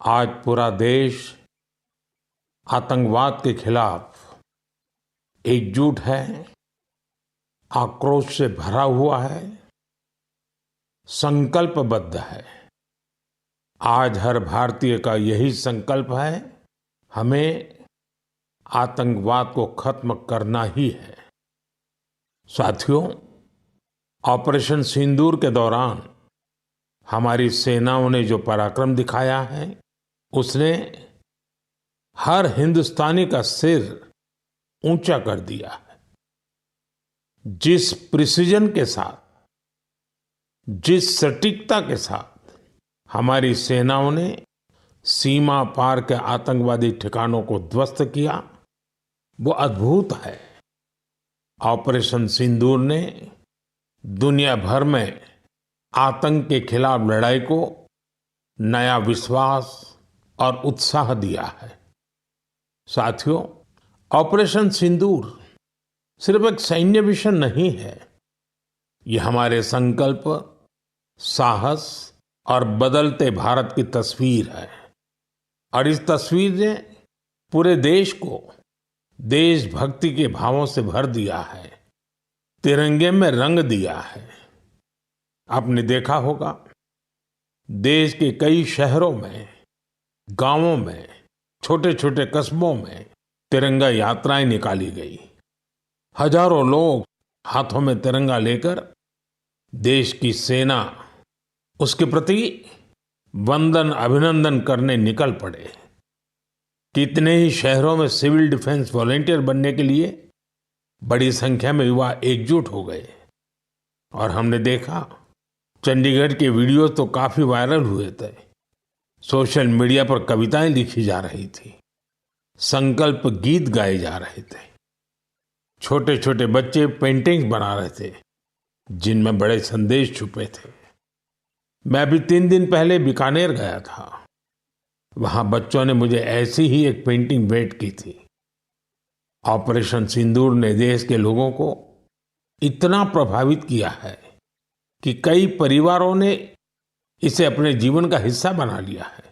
आज पूरा देश आतंकवाद के खिलाफ एकजुट है, आक्रोश से भरा हुआ है, संकल्पबद्ध है। आज हर भारतीय का यही संकल्प है, हमें आतंकवाद को खत्म करना ही है। साथियों, ऑपरेशन सिंदूर के दौरान हमारी सेनाओं ने जो पराक्रम दिखाया है, उसने हर हिंदुस्तानी का सिर ऊंचा कर दिया है। जिस प्रिसीजन के साथ, जिस सटीकता के साथ हमारी सेनाओं ने सीमा पार के आतंकवादी ठिकानों को ध्वस्त किया, वो अद्भुत है। ऑपरेशन सिंदूर ने दुनिया भर में आतंक के खिलाफ लड़ाई को नया विश्वास और उत्साह दिया है। साथियों, ऑपरेशन सिंदूर सिर्फ एक सैन्य मिशन नहीं है, ये हमारे संकल्प, साहस और बदलते भारत की तस्वीर है। और इस तस्वीर ने पूरे देश को देशभक्ति के भावों से भर दिया है, तिरंगे में रंग दिया है। आपने देखा होगा, देश के कई शहरों में, गांवों में, छोटे छोटे कस्बों में तिरंगा यात्राएं निकाली गई। हजारों लोग हाथों में तिरंगा लेकर देश की सेना, उसके प्रति वंदन अभिनंदन करने निकल पड़े। कितने ही शहरों में सिविल डिफेंस वॉलंटियर बनने के लिए बड़ी संख्या में युवा एकजुट हो गए। और हमने देखा, चंडीगढ़ के वीडियो तो काफी वायरल हुए थे। सोशल मीडिया पर कविताएं लिखी जा रही थी, संकल्प गीत गाए जा रहे थे, छोटे छोटे बच्चे पेंटिंग्स बना रहे थे जिनमें बड़े संदेश छुपे थे। मैं अभी 3 दिन पहले बीकानेर गया था। वहां बच्चों ने मुझे ऐसी ही एक पेंटिंग भेंट की थी। ऑपरेशन सिंदूर ने देश के लोगों को इतना प्रभावित किया है कि कई परिवारों ने इसे अपने जीवन का हिस्सा बना लिया है।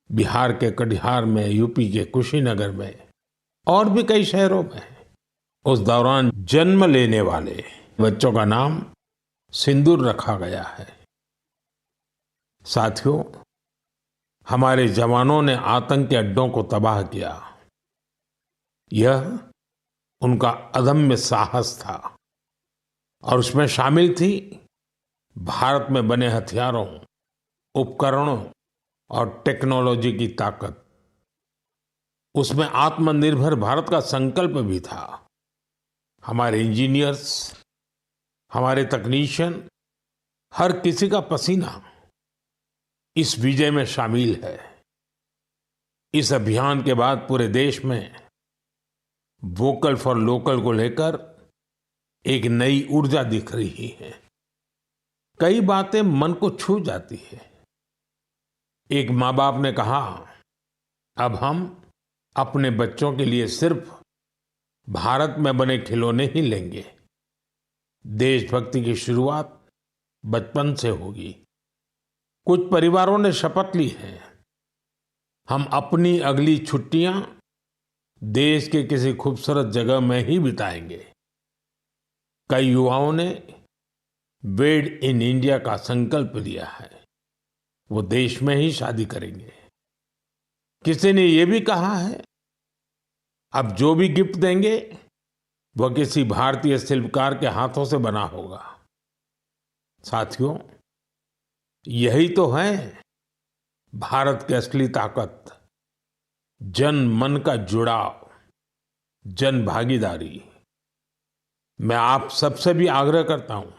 बिहार के कटिहार में, यूपी के कुशीनगर में और भी कई शहरों में उस दौरान जन्म लेने वाले बच्चों का नाम सिंदूर रखा गया है। साथियों, हमारे जवानों ने आतंक के अड्डों को तबाह किया। यह उनका अदम्य साहस था और उसमें शामिल थी भारत में बने हथियारों, उपकरणों और टेक्नोलॉजी की ताकत। उसमें आत्मनिर्भर भारत का संकल्प भी था। हमारे इंजीनियर्स, हमारे तकनीशियन, हर किसी का पसीना इस विजय में शामिल है। इस अभियान के बाद पूरे देश में वोकल फॉर लोकल को लेकर एक नई ऊर्जा दिख रही है। कई बातें मन को छू जाती है। एक माँ बाप ने कहा, अब हम अपने बच्चों के लिए सिर्फ भारत में बने खिलौने ही लेंगे। देशभक्ति की शुरुआत बचपन से होगी। कुछ परिवारों ने शपथ ली है, हम अपनी अगली छुट्टियां देश के किसी खूबसूरत जगह में ही बिताएंगे। कई युवाओं ने मेड इन इंडिया का संकल्प लिया है, वो देश में ही शादी करेंगे। किसी ने ये भी कहा है, अब जो भी गिफ्ट देंगे वह किसी भारतीय शिल्पकार के हाथों से बना होगा। साथियों, यही तो है भारत की असली ताकत, जन मन का जुड़ाव, जन भागीदारी। मैं आप सबसे भी आग्रह करता हूं,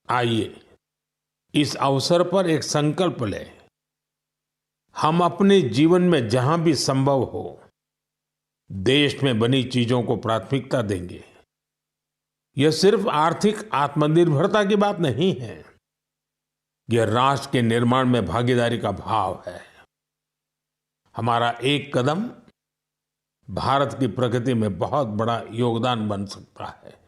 आइए इस अवसर पर एक संकल्प लें। हम अपने जीवन में जहां भी संभव हो देश में बनी चीजों को प्राथमिकता देंगे। यह सिर्फ आर्थिक आत्मनिर्भरता की बात नहीं है, यह राष्ट्र के निर्माण में भागीदारी का भाव है। हमारा एक कदम भारत की प्रगति में बहुत बड़ा योगदान बन सकता है।